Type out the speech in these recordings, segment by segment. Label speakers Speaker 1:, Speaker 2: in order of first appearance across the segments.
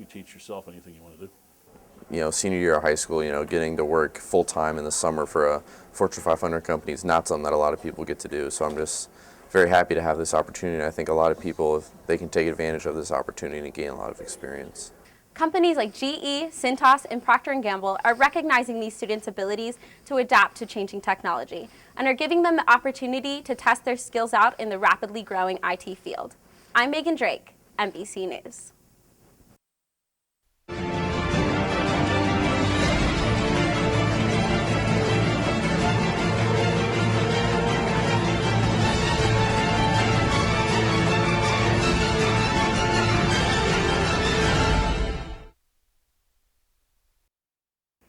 Speaker 1: you teach yourself anything you want to do.
Speaker 2: Senior year of high school, getting to work full-time in the summer for a Fortune 500 company is not something that a lot of people get to do. So I'm just very happy to have this opportunity. I think a lot of people, if they can take advantage of this opportunity and gain a lot of experience.
Speaker 3: Companies like GE, Cintas, and Procter & Gamble are recognizing these students' abilities to adapt to changing technology and are giving them the opportunity to test their skills out in the rapidly growing IT field. I'm Megan Drake, MBC News.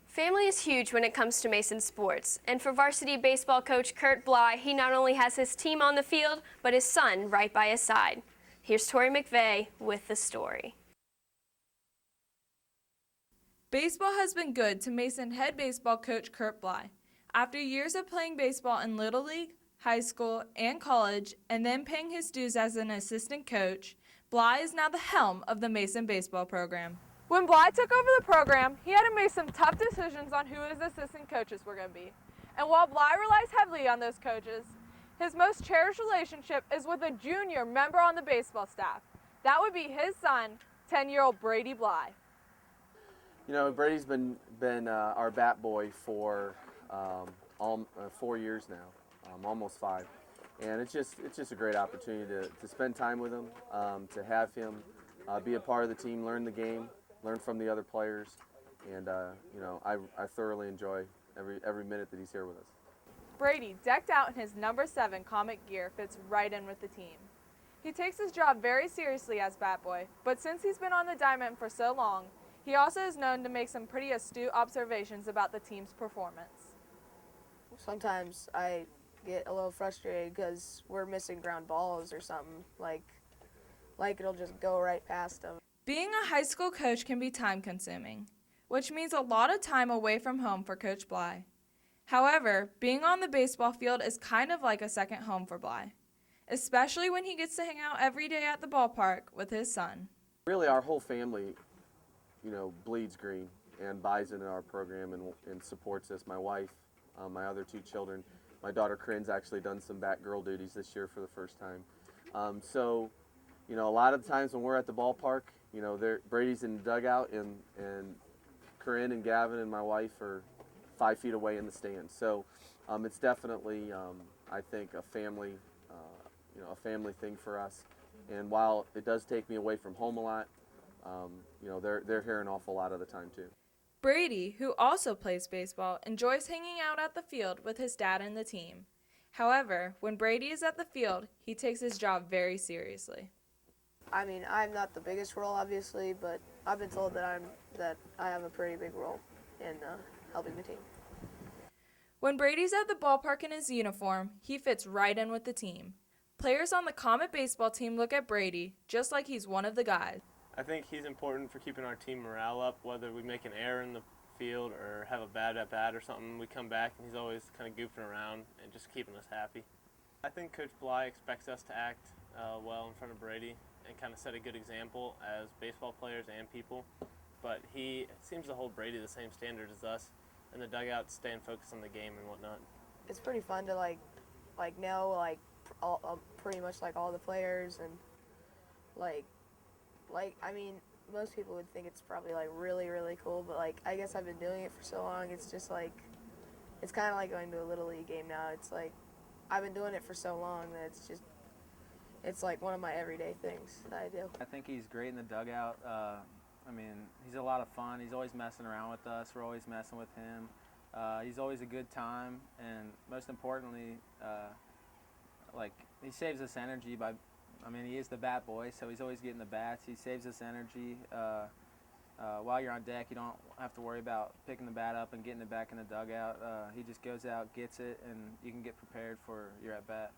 Speaker 4: Family is huge when it comes to Mason sports, and for varsity baseball coach Kurt Bly, he not only has his team on the field, but his son right by his side. Here's Tori McVeigh with the story.
Speaker 5: Baseball has been good to Mason head baseball coach Kurt Bly. After years of playing baseball in Little League, high school, and college, and then paying his dues as an assistant coach, Bly is now the helm of the Mason baseball program. When Bly took over the program, he had to make some tough decisions on who his assistant coaches were going to be. And while Bly relies heavily on those coaches, his most cherished relationship is with a junior member on the baseball staff. That would be his son, 10-year-old Brady Bly.
Speaker 6: Brady's been our bat boy for 4 years now, almost 5. And it's just a great opportunity to spend time with him, to have him be a part of the team, learn the game, learn from the other players, and I thoroughly enjoy every minute that he's here with us.
Speaker 5: Brady, decked out in his number 7 Comet gear, fits right in with the team. He takes his job very seriously as bat boy, but since he's been on the diamond for so long, he also is known to make some pretty astute observations about the team's performance.
Speaker 7: Sometimes I get a little frustrated because we're missing ground balls or something, like it'll just go right past them.
Speaker 5: Being a high school coach can be time-consuming, which means a lot of time away from home for Coach Bly. However, being on the baseball field is kind of like a second home for Bly, especially when he gets to hang out every day at the ballpark with his son.
Speaker 6: Really, our whole family, bleeds green and buys into our program and supports us. My wife, my other 2 children. My daughter Corinne's actually done some Batgirl duties this year for the first time. A lot of times when we're at the ballpark, Brady's in the dugout and Corinne and Gavin and my wife are 5 feet away in the stands. So it's definitely, I think, a family thing for us. And while it does take me away from home a lot, they're here an awful lot of the time too.
Speaker 5: Brady, who also plays baseball, enjoys hanging out at the field with his dad and the team. However, when Brady is at the field, he takes his job very seriously.
Speaker 7: I mean, I'm not the biggest role, obviously, but I've been told that I have a pretty big role in helping the team.
Speaker 5: When Brady's at the ballpark in his uniform, he fits right in with the team. Players on the Comet baseball team look at Brady just like he's one of the guys.
Speaker 8: I think he's important for keeping our team morale up, whether we make an error in the field or have a bad at-bat or something. We come back and he's always kind of goofing around and just keeping us happy. I think Coach Bly expects us to act well in front of Brady and kind of set a good example as baseball players and people, but he seems to hold Brady the same standard as us in the dugout, staying focused on the game and whatnot.
Speaker 7: It's pretty fun to know pretty much all the players, and I mean, most people would think it's probably really, really cool, but I guess I've been doing it for so long, it's just it's kind of like going to a Little League game now. It's I've been doing it for so long that it's one of my everyday things that I do.
Speaker 9: I think he's great in the dugout. He's a lot of fun. He's always messing around with us. We're always messing with him. He's always a good time, and most importantly, he saves us energy by, he is the bat boy, so he's always getting the bats. He saves us energy. While you're on deck, you don't have to worry about picking the bat up and getting it back in the dugout. He just goes out, gets it, and you can get prepared for your at-bat.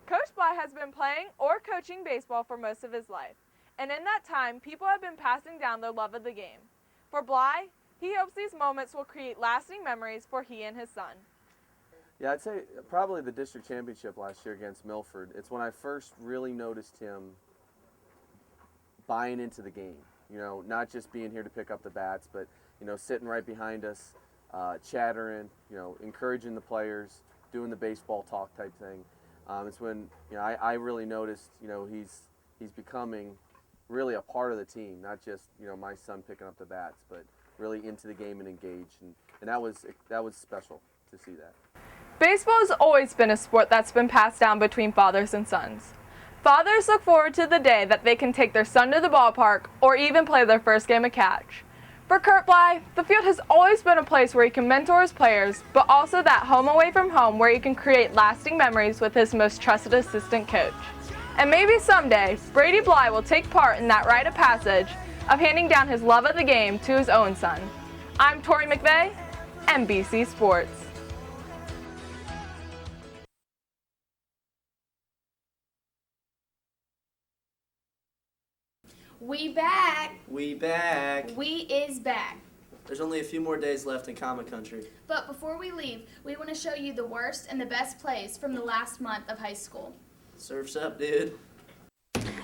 Speaker 5: Coach Bly has been playing or coaching baseball for most of his life, and in that time, people have been passing down their love of the game. For Bly, he hopes these moments will create lasting memories for he and his son.
Speaker 6: Yeah, I'd say probably the district championship last year against Milford. It's when I first really noticed him buying into the game. You know, not just being here to pick up the bats, but, you know, sitting right behind us, chattering, you know, encouraging the players, doing the baseball talk type thing. It's when, you know, I really noticed, you know, he's becoming really a part of the team, not just, you know, my son picking up the bats, but really into the game and engaged. And that was special to see that.
Speaker 5: Baseball has always been a sport that's been passed down between fathers and sons. Fathers look forward to the day that they can take their son to the ballpark or even play their first game of catch. For Kurt Bly, the field has always been a place where he can mentor his players, but also that home away from home where he can create lasting memories with his most trusted assistant coach. And maybe someday, Brady Bly will take part in that rite of passage of handing down his love of the game to his own son. I'm Tori McVeigh, MBC Sports.
Speaker 1: We back.
Speaker 10: We back.
Speaker 1: We is back.
Speaker 10: There's only a few more days left in Comic Country.
Speaker 1: But before we leave, we want to show you the worst and the best plays from the last month of high school.
Speaker 10: Surf's up, dude.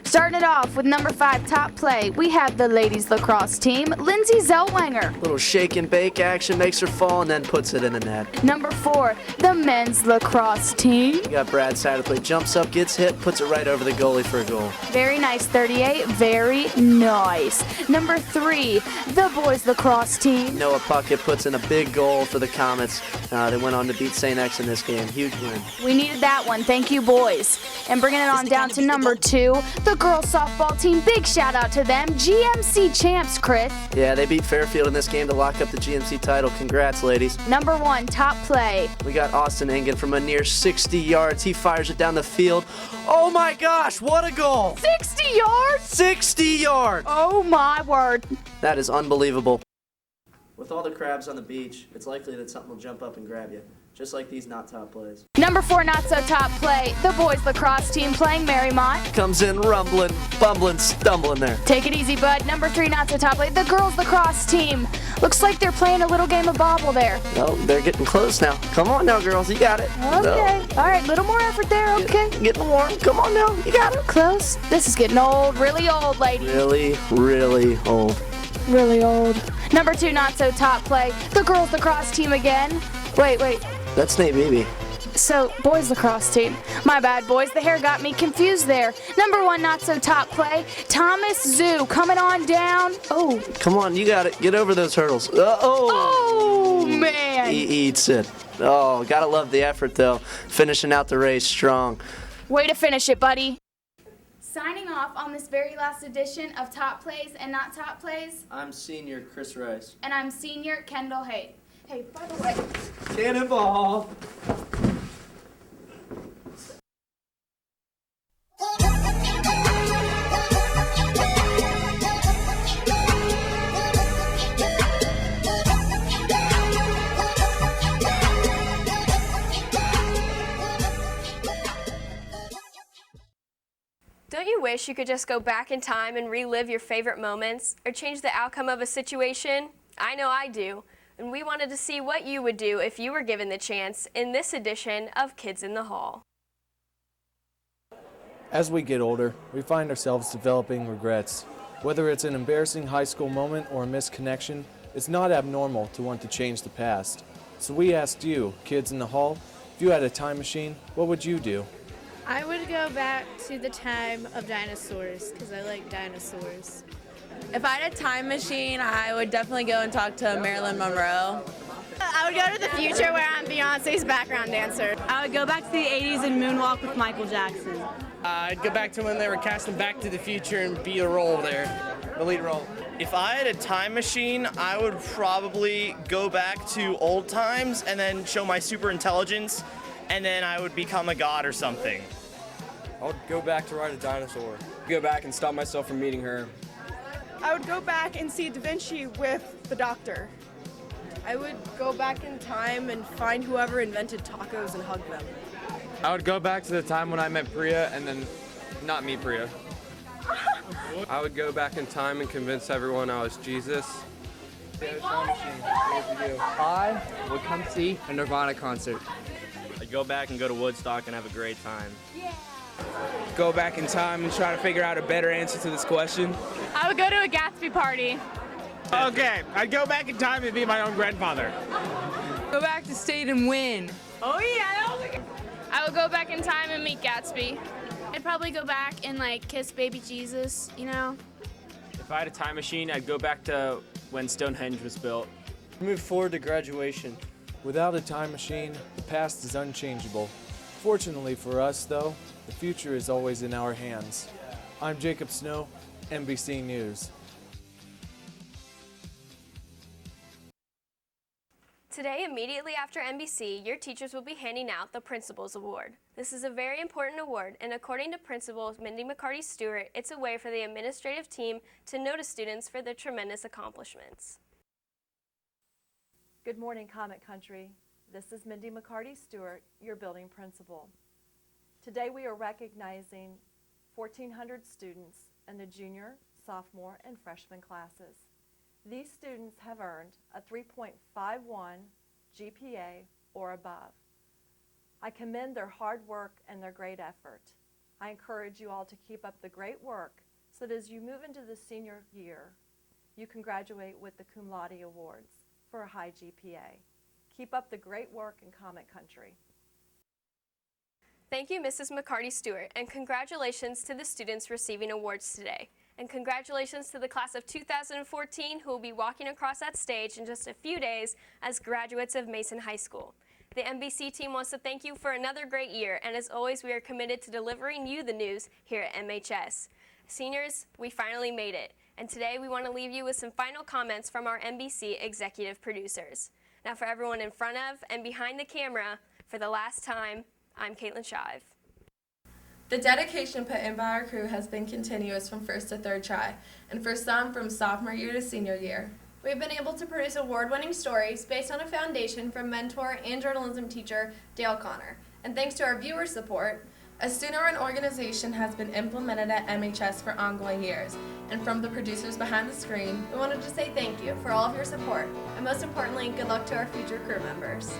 Speaker 1: Starting it off with number 5 top play, we have the ladies lacrosse team, Lindsay Zellwenger.
Speaker 10: Little shake and bake action, makes her fall and then puts it in the net.
Speaker 1: Number 4, the men's lacrosse team.
Speaker 10: You got Brad Satterley, jumps up, gets hit, puts it right over the goalie for a goal.
Speaker 1: Very nice, 38, very nice. Number 3, the boys lacrosse team.
Speaker 10: Noah Puckett puts in a big goal for the Comets. They went on to beat St. X in this game. Huge win.
Speaker 1: We needed that one, thank you boys. And bringing it on down to number 2, the girls softball team. Big shout out to them, GMC champs, Chris.
Speaker 10: Yeah, they beat Fairfield in this game to lock up the GMC title. Congrats, ladies.
Speaker 1: Number 1 top play.
Speaker 10: We got Austin Engen from a near 60 yards. He fires it down the field. Oh my gosh, what a goal!
Speaker 1: 60 yards?
Speaker 10: 60 yards!
Speaker 1: Oh my word.
Speaker 10: That is unbelievable. With all the crabs on the beach, it's likely that something will jump up and grab you, just like these not top plays.
Speaker 1: Number 4 not so top play, the boys lacrosse team playing Marymont.
Speaker 10: Comes in rumbling, bumbling, stumbling there.
Speaker 1: Take it easy, bud. Number 3 not so top play, the girls lacrosse team. Looks like they're playing a little game of bobble there.
Speaker 10: No, they're getting close now. Come on now, girls, you got it.
Speaker 1: Okay, all right, little more effort there, okay.
Speaker 10: Getting warm, come on now, you got it.
Speaker 1: Close. This is getting old, really old, lady.
Speaker 10: Really, really old.
Speaker 1: Really old. Number 2 not so top play, the girls lacrosse team again. Wait.
Speaker 10: That's Nate Beebe.
Speaker 1: So, boys lacrosse team. My bad, boys. The hair got me confused there. Number 1 not so top play, Thomas Zoo coming on down. Oh.
Speaker 10: Come on, you got it. Get over those hurdles.
Speaker 1: Oh, man.
Speaker 10: He eats it. Oh, gotta love the effort, though. Finishing out the race strong.
Speaker 1: Way to finish it, buddy. Signing off on this very last edition of Top Plays and Not Top Plays.
Speaker 10: I'm senior Chris Rice.
Speaker 1: And I'm senior Kendall Haight. Hey, by the way.
Speaker 10: Cannonball.
Speaker 4: Don't you wish you could just go back in time and relive your favorite moments or change the outcome of a situation? I know I do. And we wanted to see what you would do if you were given the chance in this edition of Kids in the Hall.
Speaker 11: As we get older, we find ourselves developing regrets. Whether it's an embarrassing high school moment or a missed connection, it's not abnormal to want to change the past. So we asked you, Kids in the Hall, if you had a time machine, what would you do?
Speaker 12: I would go back to the time of dinosaurs because I like dinosaurs.
Speaker 13: If I had a time machine, I would definitely go and talk to Marilyn Monroe.
Speaker 12: I would go to the future where I'm Beyonce's background dancer.
Speaker 13: I would go back to the 80s and moonwalk with Michael Jackson.
Speaker 14: I'd go back to when they were casting Back to the Future and be the role there, the lead role.
Speaker 15: If I had a time machine, I would probably go back to old times and then show my super intelligence, and then I would become a god or something.
Speaker 16: I would go back to ride a dinosaur. Go back and stop myself from meeting her.
Speaker 17: I would go back and see Da Vinci with the doctor. I would go back in time and find whoever invented tacos and hug them.
Speaker 16: I would go back to the time when I met Priya and then not meet Priya. I would go back in time and convince everyone I was Jesus.
Speaker 18: I would come see a Nirvana concert.
Speaker 19: I'd go back and go to Woodstock and have a great time.
Speaker 1: Yeah.
Speaker 14: go back in time and try to figure out a better answer to this question.
Speaker 1: I would go to a Gatsby party.
Speaker 14: Okay, I'd go back in time and be my own grandfather.
Speaker 13: Go back to state and win.
Speaker 1: Oh yeah, I would go back in time and meet Gatsby. I'd probably go back and like kiss baby Jesus, you know?
Speaker 19: If I had a time machine, I'd go back to when Stonehenge was built.
Speaker 18: Move forward to graduation.
Speaker 11: Without a time machine, the past is unchangeable. Fortunately for us, though, the future is always in our hands. I'm Jacob Snow, MBC News.
Speaker 4: Today, immediately after MBC, your teachers will be handing out the Principals Award. This is a very important award, and according to Principal Mindy McCarty-Stewart, it's a way for the administrative team to notice students for their tremendous accomplishments.
Speaker 20: Good morning, Comet Country. This is Mindy McCarty-Stewart, your building principal. Today we are recognizing 1,400 students in the junior, sophomore, and freshman classes. These students have earned a 3.51 GPA or above. I commend their hard work and their great effort. I encourage you all to keep up the great work so that as you move into the senior year, you can graduate with the Cum Laude Awards for a high GPA. Keep up the great work in Comet Country.
Speaker 4: Thank you, Mrs. McCarty-Stewart, and congratulations to the students receiving awards today. And congratulations to the class of 2014 who will be walking across that stage in just a few days as graduates of Mason High School. The MBC team wants to thank you for another great year, and as always, we are committed to delivering you the news here at MHS. Seniors, we finally made it, and today we want to leave you with some final comments from our MBC executive producers. Now for everyone in front of and behind the camera, for the last time, I'm Caitlin Shive.
Speaker 21: The dedication put in by our crew has been continuous from first to third try, and for some from sophomore year to senior year.
Speaker 22: We've been able to produce award-winning stories based on a foundation from mentor and journalism teacher Dale Connor. And thanks to our viewer support,
Speaker 21: a student-run organization has been implemented at MHS for ongoing years. And from the producers behind the screen,
Speaker 22: we wanted to say thank you for all of your support, and most importantly, good luck to our future crew members.